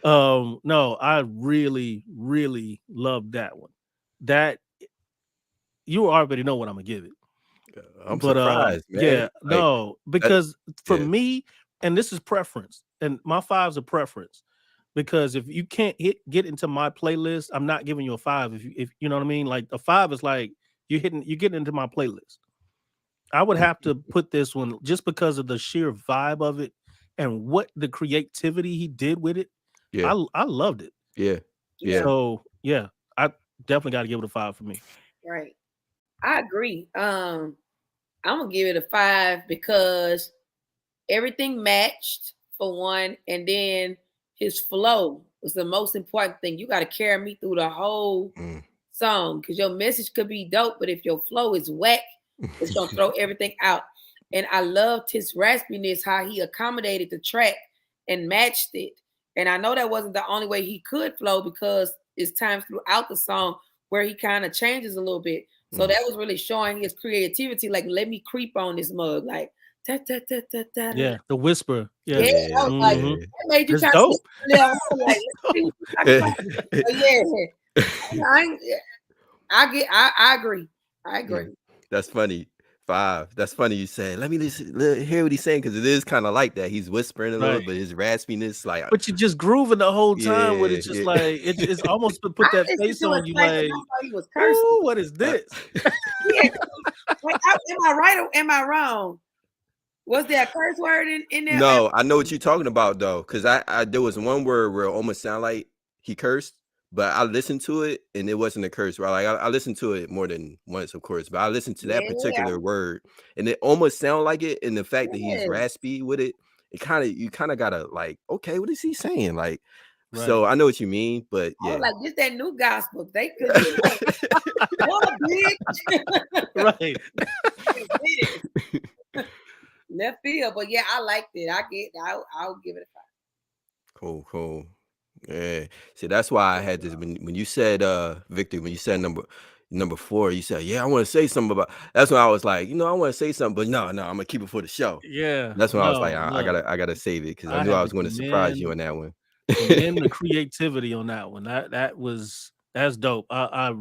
No, I really, really love that one. That you already know what I'm gonna give it. I'm surprised, man. Yeah, like, no, because for me, and this is preference, and my 5's a preference. Because if you can't get into my playlist, I'm not giving you a 5. If you know what I mean, like a 5 is like you're getting into my playlist. I would have to put this one just because of the sheer vibe of it and what the creativity he did with it. Yeah, I loved it. Yeah, yeah. So yeah, I definitely got to give it a 5 for me. Right, I agree. I'm gonna give it a 5 because everything matched for one, and then his flow was the most important thing. You got to carry me through the whole song because your message could be dope, but if your flow is whack, it's gonna throw everything out. And I loved his raspiness, how he accommodated the track and matched it. And I know that wasn't the only way he could flow because it's times throughout the song where he kind of changes a little bit. So that was really showing his creativity. Like, let me creep on this mug, like. Yeah, the whisper. Yeah, I was like, that made you kind dope. Of like, I agree. I agree. That's funny. 5. That's funny you said. Let me hear what he's saying because it is kind of like that. He's whispering a little, but his raspiness, like. But you're just grooving the whole time with it. Just like it's almost to put that face on you, like. Ooh, what is this? Like, am I right or am I wrong? Was there a curse word in there? No, I know what you're talking about though, because I there was one word where it almost sounded like he cursed, but I listened to it and it wasn't a curse word. Like I listened to it more than once, of course, but I listened to that particular word and it almost sounded like it. And the fact that he's raspy with it, you kind of gotta like, okay, what is he saying? Like, so I know what you mean, but yeah, like this that new gospel. They could right. Left field, but yeah, I liked it. I'll give it a 5. Cool. Yeah. See, that's why I had this when you said Victor, when you said number 4, you said, yeah, I want to say something about. That's when I was like, I want to say something, but no, I'm gonna keep it for the show. Yeah. That's when I was like, I gotta save it because I knew I was going to surprise you on that one. And the creativity on that one. That's dope. I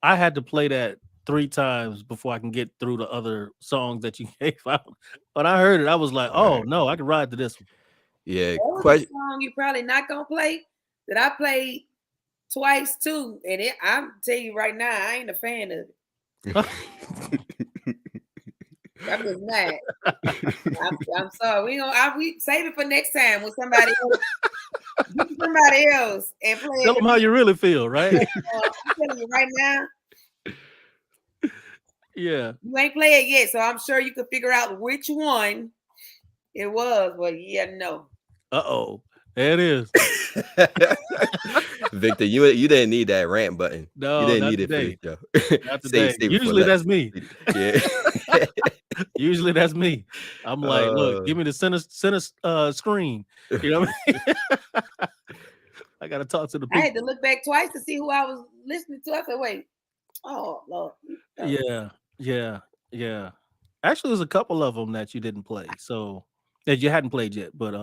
had to play that 3 times before I can get through the other songs that you gave out. When I heard it, I was like, oh no, I can ride to this one. Yeah. Question song you probably not gonna play that I played twice too, and I'm tell you right now, I ain't a fan of it. I'm just mad. I'm sorry. We save it for next time when somebody else and play. Tell them how you really feel, right? I'm telling you right now. Yeah. You ain't played it yet, so I'm sure you could figure out which one it was. But yeah, no. Uh-oh. There it is. Victor, you didn't need that rant button. No, you didn't not need today. it for this show. Not today. Usually that's me. Yeah. Usually that's me. I'm like, look, give me the center screen. You know what I mean? I gotta talk to the people. I had to look back twice to see who I was listening to. I said, wait, oh Lord. Yeah. Actually, there's a couple of them that you didn't play, so that you hadn't played yet, but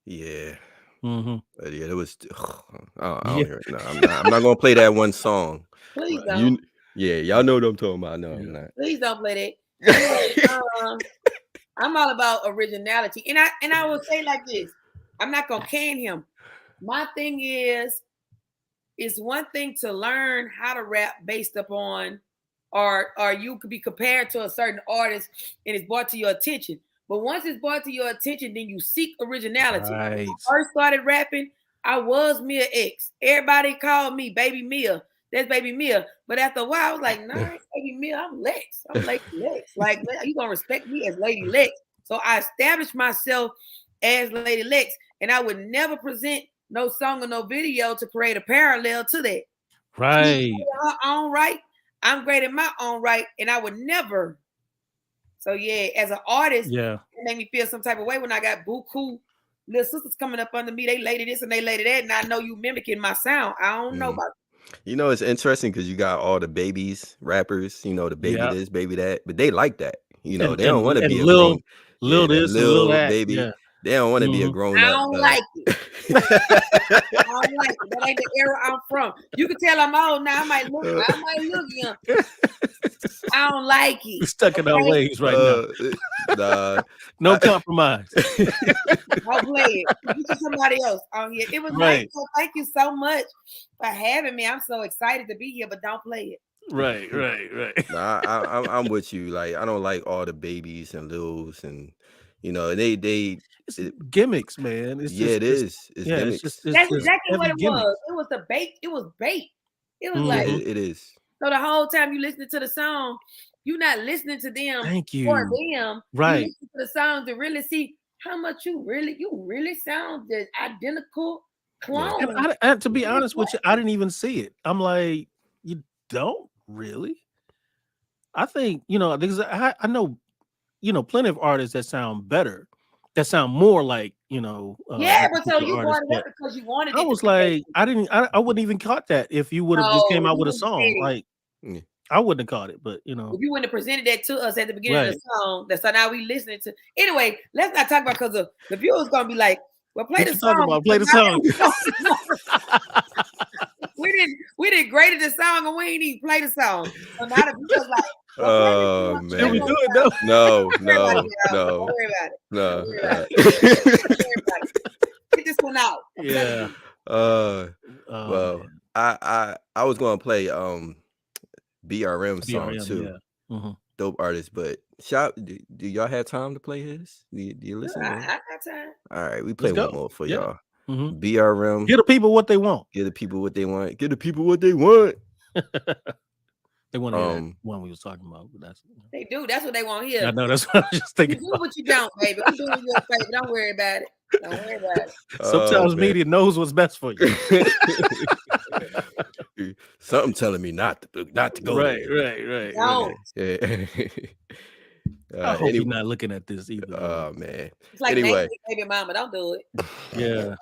yeah. Mm-hmm. But yeah, it was. I don't hear it. No, I'm not gonna play that one song. Please don't. Y'all know what I'm talking about. No, I'm not. Please don't play that. I'm all about originality, and I will say like this: I'm not gonna can him. My thing is, it's one thing to learn how to rap based upon, or you could be compared to a certain artist, and it's brought to your attention. But once it's brought to your attention, then you seek originality. Right. When I first started rapping, I was Mia X. Everybody called me Baby Mia. That's Baby Mia. But after a while, I was like, nah, it's Baby Mia. I'm Lex. I'm Lady Lex. Like, you gonna respect me as Lady Lex. So I established myself as Lady Lex, and I would never present no song or no video to create a parallel to that. Right. In her own right, I'm great in my own right, and I would never. So yeah, as an artist, it made me feel some type of way when I got buku little sisters coming up under me. They lady this and they lady that, and I know you mimicking my sound. I don't know about. It's interesting because you got all the babies, rappers. The baby this, baby that, but they like that. They don't want to be a little this, little that, baby. Yeah. They don't want to be a grown up. I don't like it. I don't like it. That ain't the era I'm from. You can tell I'm old now. I might look young. I don't like it. We're stuck in our ways right now. No compromise. I'll play it. You see somebody else on here. It was nice. So thank you so much for having me. I'm so excited to be here, but don't play it. Right. Nah, I'm with you. Like, I don't like all the babies and littles and it's gimmicks, man. It's gimmicks. That's exactly what it was. It was the bait. It was bait. It was like it is. So the whole time you listening to the song, you're not listening to them for them. Right. You listen to the song to really see how much you really sound the identical clone. And to be honest with you, I didn't even see it. I'm like, you don't really? I think, because I know, plenty of artists that sound better, that sound more like, but so you brought it up because you wanted it. I was like, I wouldn't even caught that if you would have just came out with a song. Like, I wouldn't have caught it, but if you wouldn't have presented that to us at the beginning of the song, that's so now we listening to. Anyway, let's not talk about because the viewers gonna be like, well, play the song. Play the song. We did graded the song and we ain't even play the song. So now the viewers like, oh man, can we do it though? No. Don't worry about it. No. Get this one out. Yeah. Well, I was gonna play BRM song too. Yeah. Mm-hmm. Dope artist, but do y'all have time to play his? Do you listen? I got time. All right, we play one more for y'all. BRM. Give the people what they want. Give the people what they want. Give the people what they want. They want to hear that one we was talking about. But they do. That's what they want here. I know. That's what I was just thinking. You do what you don't, baby. I'm doing you a favor. Don't worry about it. Don't worry about it. Sometimes media knows what's best for you. Something telling me not to go. Right. Don't. Yeah. I hope you're not looking at this either. Oh man. It's like anyway, baby mama, don't do it. Yeah.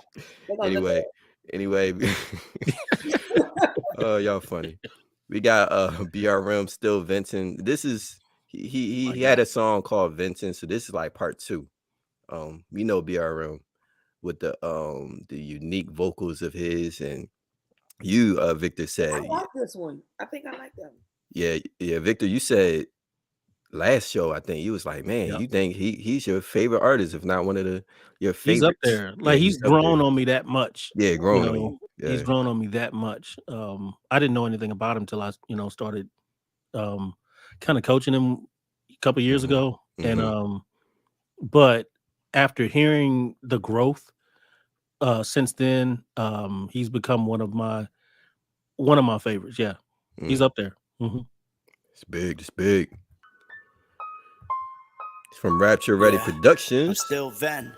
Anyway. Oh, y'all funny. We got BRM still venting. This is he had a song called Venting, so this is like part 2. We know BRM with the unique vocals of his, and you Victor said I like this one. I think I like that one. Yeah, Victor, you said last show, I think you was like, man, you think he's your favorite artist, if not one of your favorites. He's up there. Like he's grown on me that much. Yeah, grown on you. Yeah. He's grown on me that much. I didn't know anything about him till I, started kind of coaching him a couple years ago. And but after hearing the growth since then, he's become one of my favorites. Yeah. He's up there. It's big. It's from Rapture Ready Productions. I'm still Ven.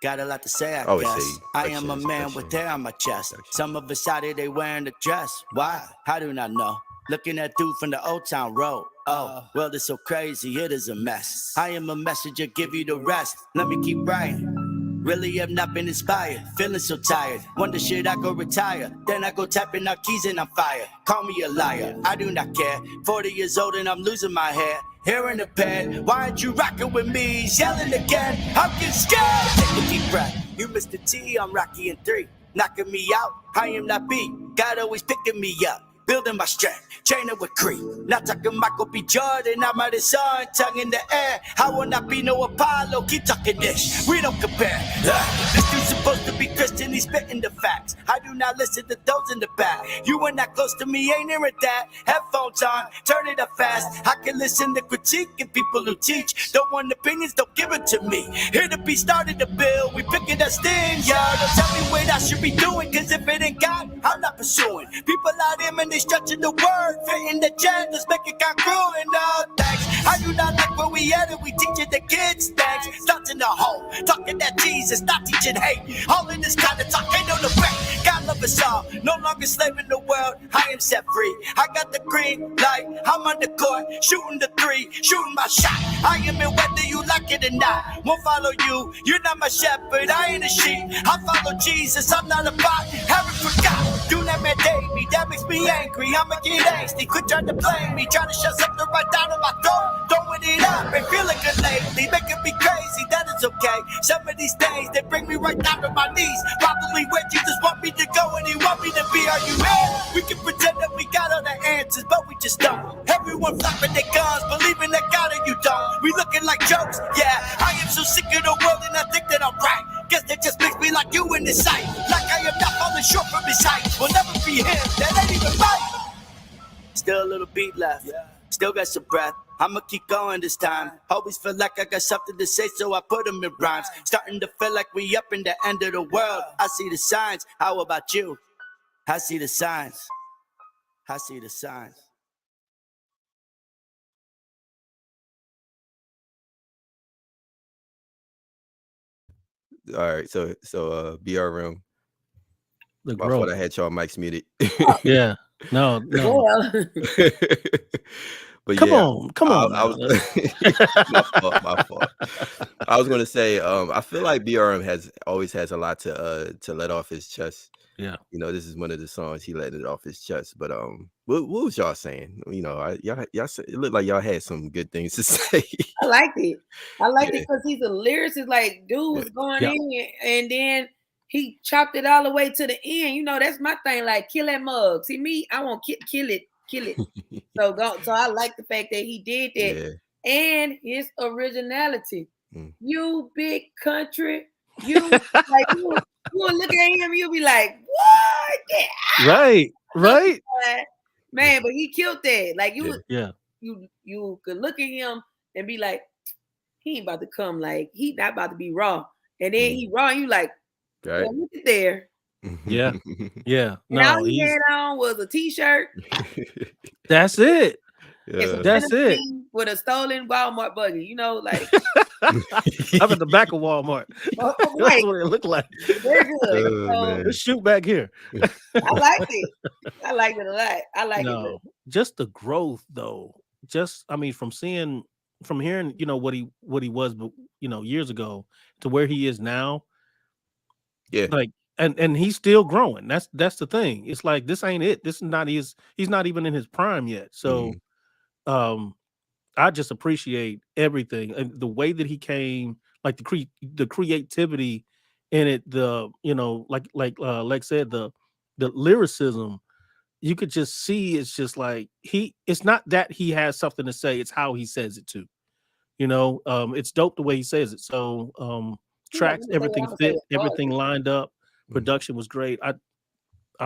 Got a lot to say, I always guess. say I am a man with hair on my chest. Some of us out here, they wearing the dress. Why? I do not know. Looking at dude from the Old Town Road. Oh, well, it's so crazy, it is a mess. I am a messenger, give you the rest. Let me keep writing. Really have not been inspired, feeling so tired. Wonder should I go retire? Then I go tapping out keys and I'm fired. Call me a liar, I do not care. 40 years old and I'm losing my hair. Hair in the bed, why aren't you rocking with me? Yelling again, I'm getting scared. Take a deep breath, you missed the T, I'm Rocky in 3. Knocking me out, I am not B. God always picking me up. Building my strength, training with cream. Not talking Michael B. Jordan, I'm out of sun, tongue in the air. I will not be no Apollo, keep talking this. We don't compare. This dude's supposed to be Christian, he's spitting the facts. I do not listen to those in the back. You are not close to me, ain't hearing that. Headphones on, turn it up fast. I can listen to critique and people who teach. Don't want opinions, don't give it to me. Here to be started to build, we picking us sting, y'all. Don't tell me what I should be doing, cause if it ain't God, I'm not pursuing. People out here, man, they stretching the word, fitting the genders, make it congruent, all thanks. I do not like where we at, and we teaching the kids things. Starting the home, talking that Jesus, not teaching hate. All in this kind of talk, ain't no debate. God love us all, no longer slave in the world, I am set free. I got the green light, I'm on the court, shooting the 3, shooting my shot. I am it whether you like it or not. Won't follow you, you're not my shepherd, I ain't a sheep. I follow Jesus, I'm not a bot, haven't forgot. Do not mandate me, that makes me angry. I'ma get angsty, quit trying to blame me. Trying to shove something right down on my throat. Throwing it up, ain't feeling good lately. Making me crazy, that is okay. Some of these things, they bring me right down to my knees. Probably where Jesus want me to go and he want me to be. Are you in? We can pretend that we got all the answers, but we just don't. Everyone flapping their guns, believing that God and you don't. We looking like jokes, yeah. I am so sick of the world and I think that I'm right. Guess that just makes me like you in the sight. Like I am not falling short from his height. Will never be him, that ain't even right. Still a little beat left, still got some breath. I'ma keep going this time. Always feel like I got something to say, so I put them in rhymes. Starting to feel like we up in the end of the world. I see the signs, how about you? I see the signs, I see the signs. All right, so BRM. The My growth. fault, I had y'all mics muted. Yeah. No. But Come yeah, on. I was my fault. I was gonna say, I feel like BRM always has a lot to let off his chest. Yeah. This is one of the songs he let it off his chest. But what was y'all saying? Y'all it looked like y'all had some good things to say. I liked it. I liked it because he's a lyricist. Like, dude was going in and then he chopped it all the way to the end. That's my thing. Like, kill that mug. See me, I want kill it. So I like the fact that he did that and his originality. You big country, you like you look at him, you'll be like, what? Right. Man, but he killed that. Like you could look at him and be like, he ain't about to come. Like he not about to be raw, and then he raw, and you like, Right. So look at there. Yeah. Yeah. And all he had on was a t-shirt. That's it. Yeah. That's it. With a stolen Walmart buggy, you know, like I'm at the back of Walmart. That's what it looked like. Very good. Oh, Let's shoot back here. I liked it. I liked it a lot. I like it. Just the growth, though. Just, I mean, from hearing, you know, what he was, you know, years ago to where he is now. Yeah. Like, and he's still growing. That's the thing. It's like, this ain't it. This is not he's not even in his prime yet. So, I just appreciate everything and the way that he came, like the creativity in it, you know, like Lex said, the lyricism. You could just see it's just like it's not that he has something to say, it's how he says it too. You know, it's dope the way he says it. So tracks, everything fit, everything lined up, production was great. I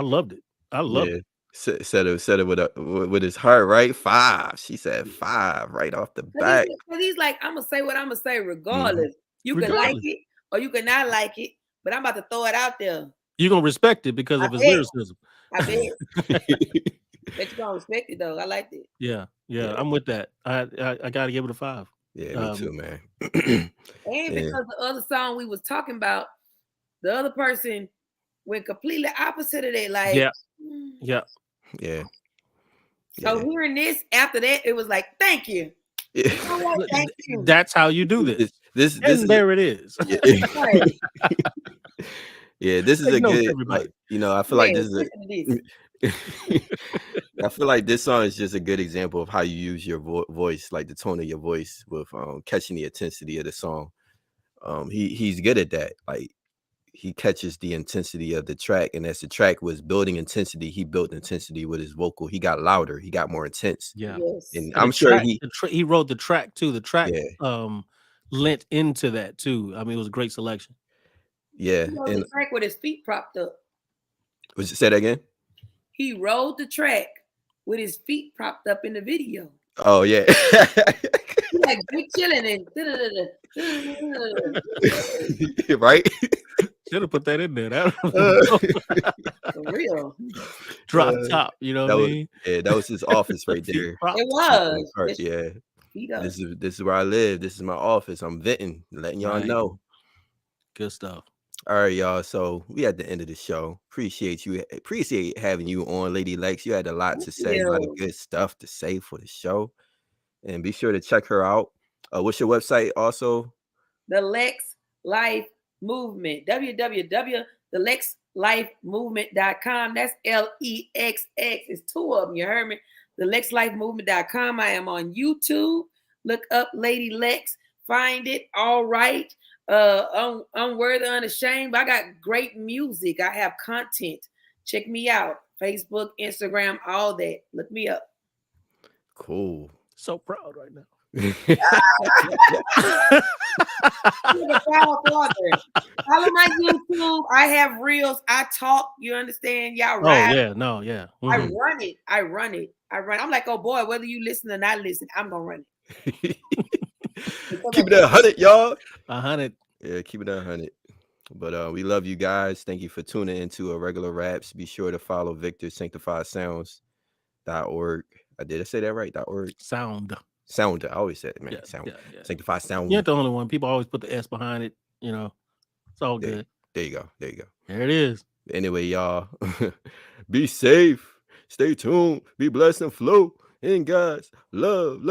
loved it. I loved it. Said it with his heart, right? 5. She said 5 right off the back. He's like, I'm gonna say what I'm gonna say regardless. You can like it or you can not like it, but I'm about to throw it out there. You're gonna respect it because of his lyricism. I bet. But you're gonna respect it though. I liked it. Yeah, I'm with that. I gotta give it a 5. Yeah, me too, man. And because the other song we was talking about, the other person went completely opposite of that. Like, yeah. So hearing this after that, it was like, thank you. Thank you. That's how you do this. This there it is. Yeah, this is a good, like, you know, I feel like this is I feel like this song is just a good example of how you use your voice, like the tone of your voice with catching the intensity of the song. He's good at that. Like, he catches the intensity of the track, and as the track was building intensity, he built intensity with his vocal. He got louder, he got more intense. Yeah, and I'm sure he wrote the track too. The track lent into that too. I mean, it was a great selection. Yeah, he rode the track with his feet propped up. Say that again. He rode the track with his feet propped up in the video. Oh yeah. He like big chilling and right. Should have put that in there. For real. Drop top, you know what I mean? Yeah, that was his office right there. It was. Yeah. This is where I live. This is my office. I'm venting, letting y'all know. Good stuff. All right, y'all. So we at the end of the show. Appreciate having you on, Lady Lex. You had a lot to say, a lot of good stuff to say for the show. And be sure to check her out. What's your website also? The Lex Life Movement. www.thelexlifemovement.com. That's LEXX. It's 2 of them. You heard me? thelexlifemovement.com. I am on YouTube. Look up Lady Lex. Find it. All right. Unworthy, Unashamed. I got great music. I have content. Check me out. Facebook, Instagram, all that. Look me up. Cool. So proud right now. Follow my YouTube. I have reels. I talk. You understand? Y'all ride. Oh, yeah. No, yeah. Mm-hmm. I run it. I'm like, oh boy, whether you listen or not listen, I'm gonna run it. Keep it at 100, y'all. 100. Yeah, keep it at 100. But we love you guys. Thank you for tuning into Irregular Raps. Be sure to follow Victor sanctifiedsounds.org. Did I say that right? .org. Sound. I always said it, man. Sound. Yeah. Sanctified Sound. You're the only one. People always put the S behind it. You know, it's all good. There you go. There it is. Anyway, y'all, be safe. Stay tuned. Be blessed and flow in God's love.